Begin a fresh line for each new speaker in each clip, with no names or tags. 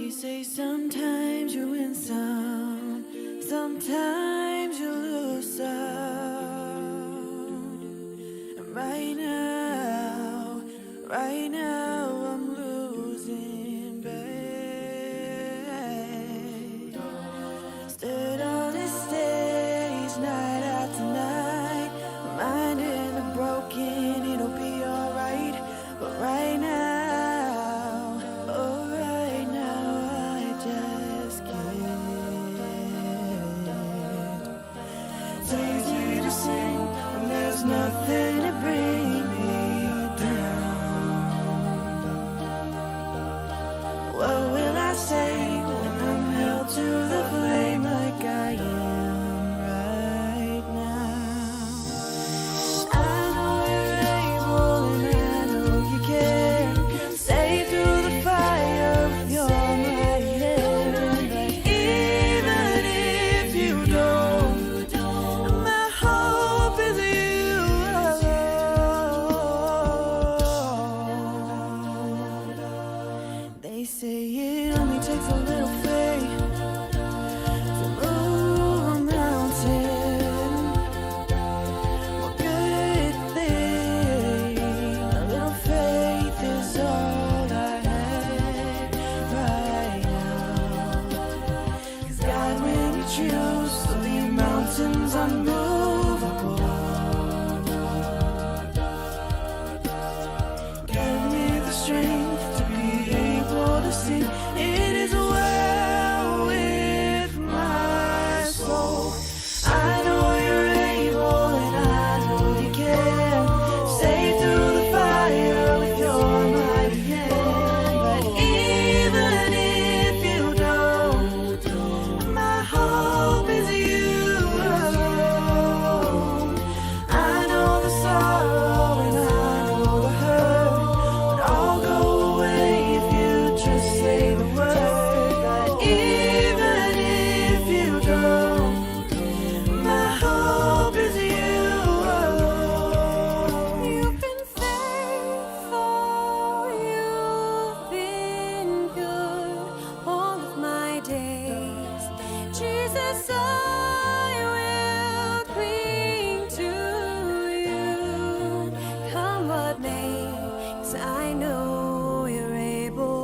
They say sometimes you win some, sometimes you lose some. And right now I'm losing, babe. Stood on this stage night after night, reminding the broken it'll be alright. But right now, I just can't. It's easy to sing when there's nothing to bring me down. What will I say when I'm held to the flame like I am right now? I know you're able and I know you can. Stay through the fire with your mighty hand. But even if you don't, my hope is you alone. They say it only takes a little faith to move a mountain. Well, good thing a little faith is all I have right now. 'Cause God, when you choose to leave mountains unmovable, give me the strength to be able to see it is well with my soul. I know you're able and I know you can. Stay through the fire with your mighty hand. But even if you don't, my hope is you alone. I know the sorrow and I know the hurt would all go away if you just say the word. But even if you don't, my hope is you alone. You've been faithful, you've been good all of my days. Jesus, I will cling to you. Come what may, 'cause I know you're able,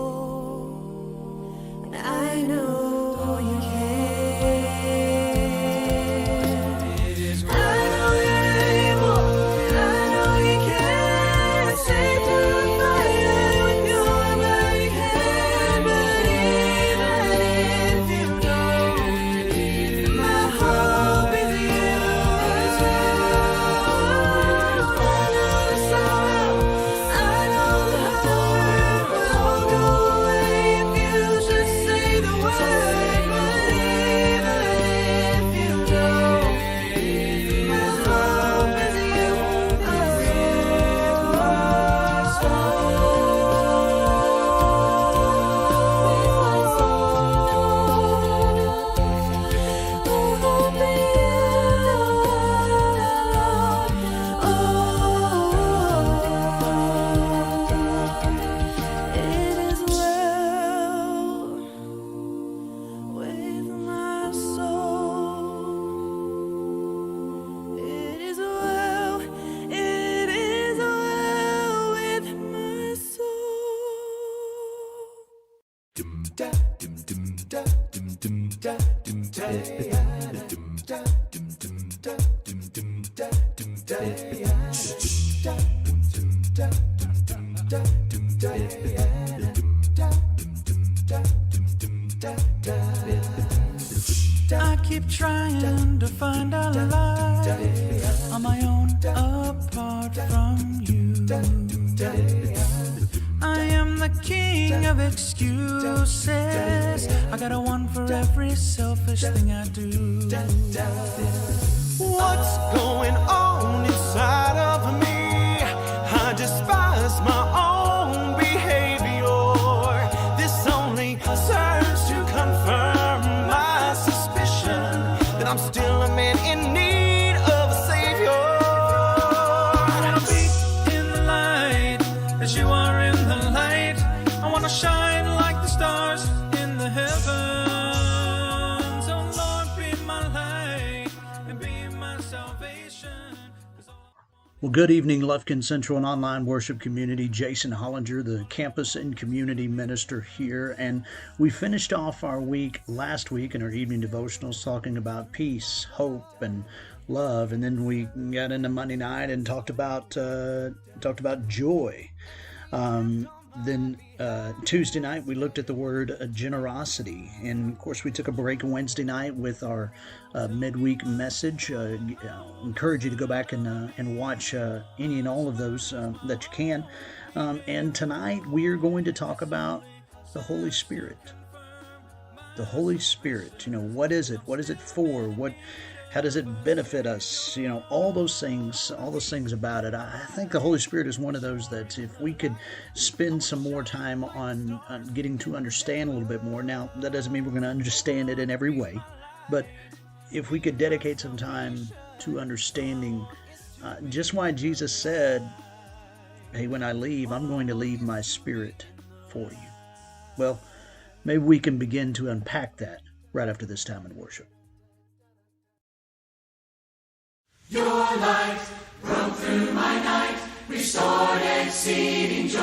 and I know you can. I know you're able, I know you can. Stay through the fire with your mighty hand. But even if you don't, my hope is you. I know the sorrow, I know the hurt will all go away if you just say the word. But even if you don't, my hope is you It is well with my soul. It is well with my I keep trying to find a life on my own apart from you. I am the king of excuses. I got a one for every selfish thing I do.
What's going on inside of me? I despise my own behavior. This only serves to confirm my suspicion that I'm still a man in need of a savior.
I wanna be in the light as you are in the light. I wanna shine like the stars in the
Well, good evening, Lufkin Central and online worship community. Jason Hollinger, the campus and community minister here. And we finished off our week last week in our evening devotionals talking about peace, hope, and love. And then we got into Monday night and talked about joy. Then Tuesday night, we looked at the word generosity. And, of course, we took a break Wednesday night with our midweek message. Encourage you to go back and watch any and all of those that you can. And tonight, we are going to talk about the Holy Spirit. The Holy Spirit. What is it? What is it for? How does it benefit us? All those things about it. I think the Holy Spirit is one of those that if we could spend some more time on getting to understand a little bit more. Now, that doesn't mean we're going to understand it in every way, but if we could dedicate some time to understanding just why Jesus said, hey, when I leave, I'm going to leave my Spirit for you. Well, maybe we can begin to unpack that right after this time in worship.
Your light broke through my night, restored exceeding joy.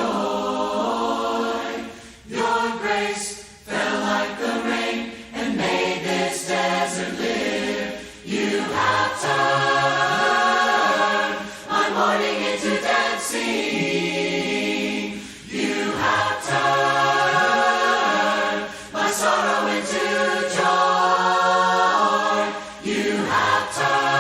Your grace fell like the rain and made this desert live. You have turned my mourning into dancing. You have turned my sorrow into joy. You have turned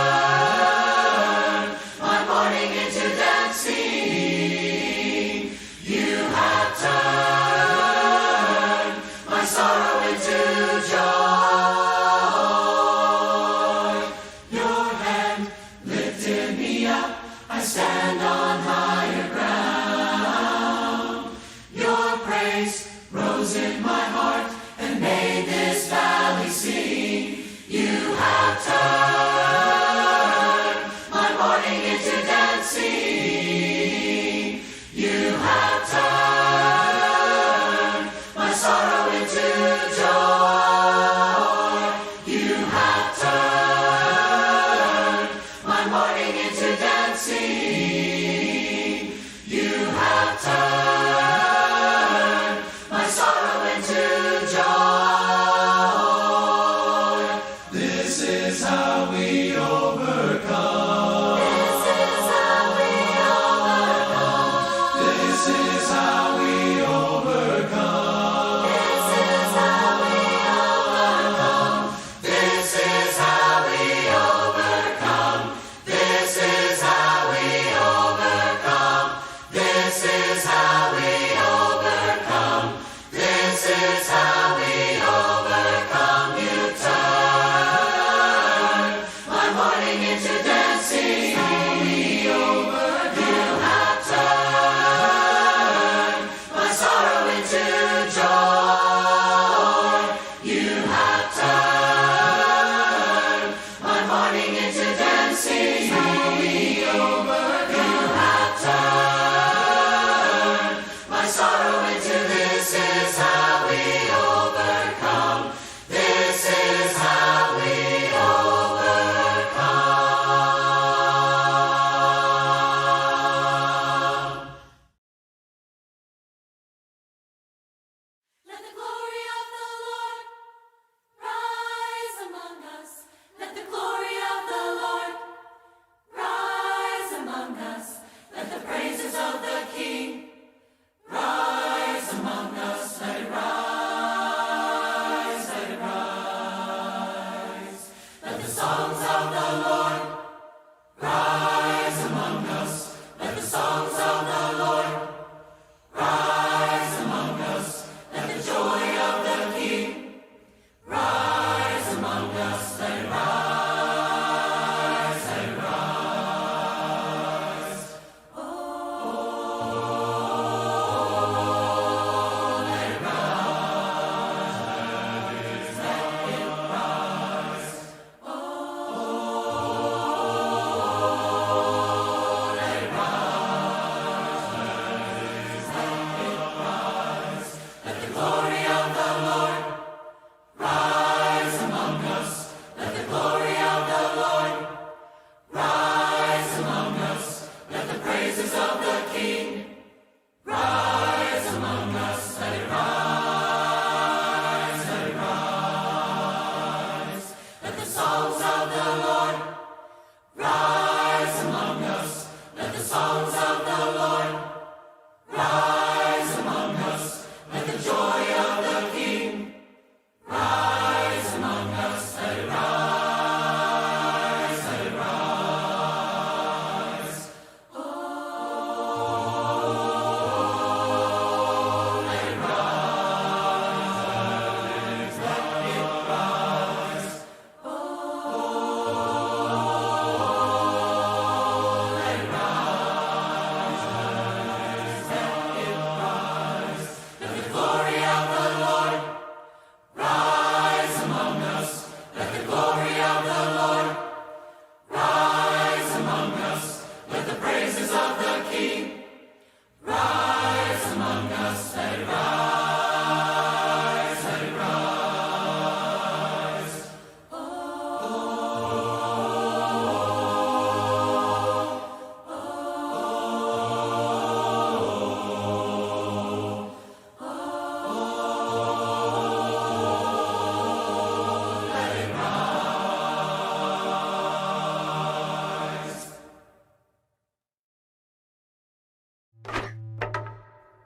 This is how we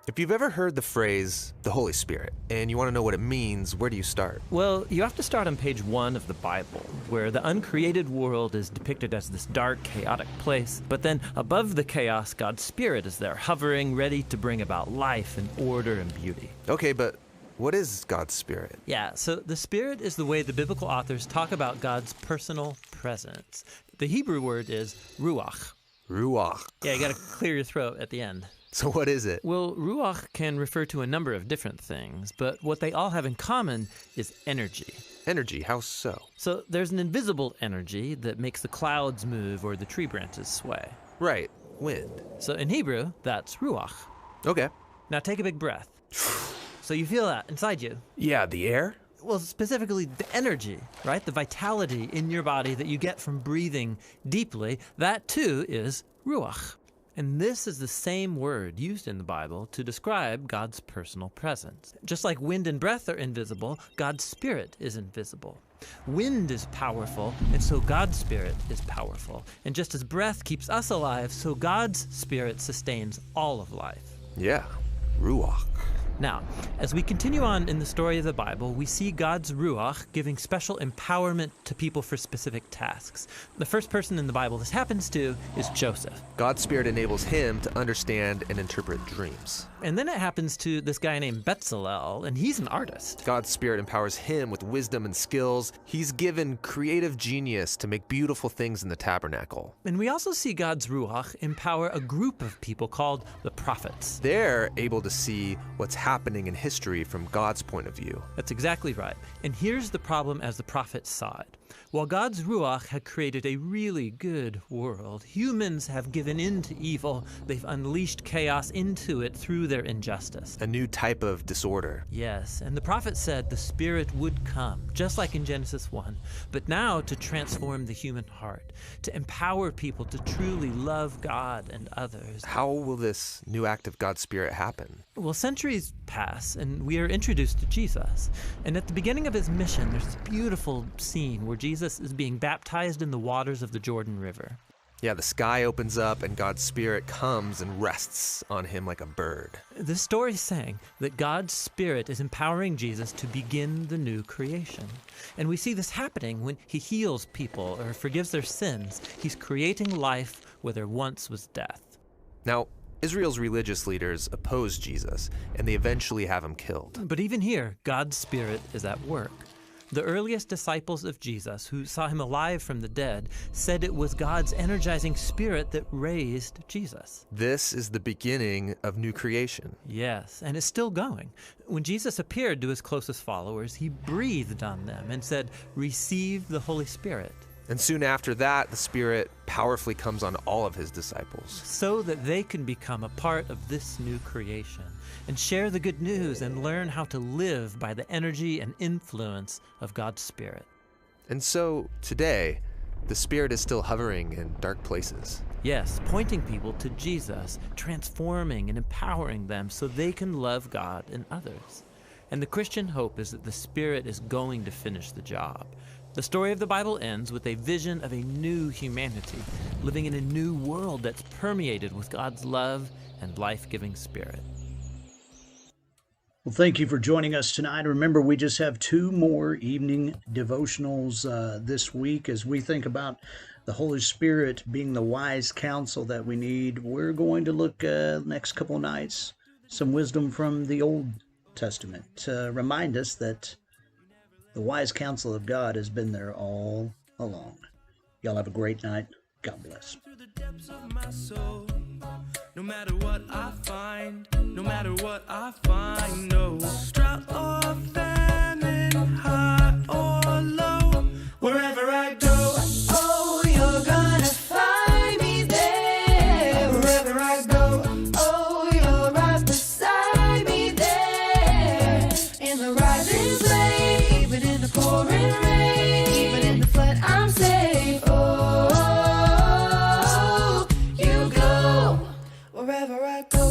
If you've ever heard the phrase, the Holy Spirit, and you want to know what it means, where do you start?
Well, you have to start on page 1 of the Bible, where the uncreated world is depicted as this dark, chaotic place. But then above the chaos, God's Spirit is there, hovering, ready to bring about life and order and beauty.
Okay, but what is God's Spirit?
Yeah, so the Spirit is the way the biblical authors talk about God's personal presence. The Hebrew word is ruach.
Ruach.
Yeah, you got to clear your throat at the end.
So what is it?
Well, ruach can refer to a number of different things, but what they all have in common is energy.
Energy, how so?
So there's an invisible energy that makes the clouds move or the tree branches sway.
Right, wind.
So in Hebrew, that's ruach.
Okay.
Now take a big breath. So you feel that inside you.
Yeah, the air?
Well, specifically the energy, right? The vitality in your body that you get from breathing deeply, that too is ruach. And this is the same word used in the Bible to describe God's personal presence. Just like wind and breath are invisible, God's Spirit is invisible. Wind is powerful, and so God's Spirit is powerful. And just as breath keeps us alive, so God's Spirit sustains all of life.
Yeah, ruach.
Now, as we continue on in the story of the Bible, we see God's Ruach giving special empowerment to people for specific tasks. The first person in the Bible this happens to is Joseph.
God's Spirit enables him to understand and interpret dreams.
And then it happens to this guy named Bezalel, and he's an artist.
God's Spirit empowers him with wisdom and skills. He's given creative genius to make beautiful things in the tabernacle.
And we also see God's Ruach empower a group of people called the prophets.
They're able to see what's happening in history from God's point of view.
That's exactly right. And here's the problem as the prophets saw it. While God's Ruach had created a really good world, humans have given in to evil. They've unleashed chaos into it through their injustice.
A new type of disorder.
Yes, and the prophet said the Spirit would come, just like in Genesis 1, but now to transform the human heart, to empower people to truly love God and others.
How will this new act of God's Spirit happen?
Well, centuries pass, and we are introduced to Jesus. And at the beginning of his mission, there's this beautiful scene where Jesus is being baptized in the waters of the Jordan River.
Yeah, the sky opens up and God's Spirit comes and rests on him like a bird.
This story is saying that God's Spirit is empowering Jesus to begin the new creation. And we see this happening when he heals people or forgives their sins. He's creating life where there once was death.
Now, Israel's religious leaders oppose Jesus, and they eventually have him killed.
But even here, God's Spirit is at work. The earliest disciples of Jesus, who saw him alive from the dead, said it was God's energizing Spirit that raised Jesus.
This is the beginning of new creation.
Yes, and it's still going. When Jesus appeared to his closest followers, he breathed on them and said, "Receive the Holy Spirit."
And soon after that, the Spirit powerfully comes on all of his disciples.
So that they can become a part of this new creation and share the good news and learn how to live by the energy and influence of God's Spirit.
And so, today, the Spirit is still hovering in dark places.
Yes, pointing people to Jesus, transforming and empowering them so they can love God and others. And the Christian hope is that the Spirit is going to finish the job. The story of the Bible ends with a vision of a new humanity, living in a new world that's permeated with God's love and life-giving Spirit.
Well, thank you for joining us tonight. Remember, we just have 2 more evening devotionals this week as we think about the Holy Spirit being the wise counsel that we need. We're going to look next couple of nights, some wisdom from the Old Testament to remind us that the wise counsel of God has been there all along. Y'all have a great night. God bless.
Through the depths of my soul, no matter what I find, no matter what I find, no drought or famine, high or low, wherever I go,
Oh, you're gonna find me there. Wherever I go, oh, you're right beside me there. In the rising flame, even in the pouring rain, even in the flood, I'm safe. Oh, you go wherever I go.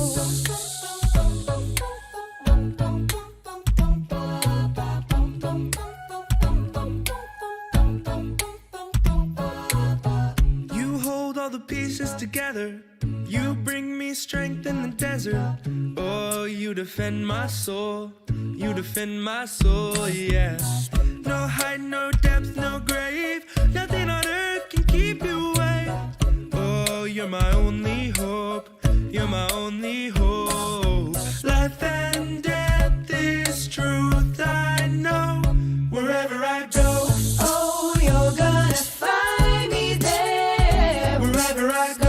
pieces together. You bring me strength in the desert. Oh, you defend my soul. You defend my soul, yeah. No height, no depth, no grave. Nothing on earth can keep you away. Oh, you're my only hope. You're my only hope. Life and death is truth, I know. Wherever I go,
Oh, you're gonna find me there.
wherever I go.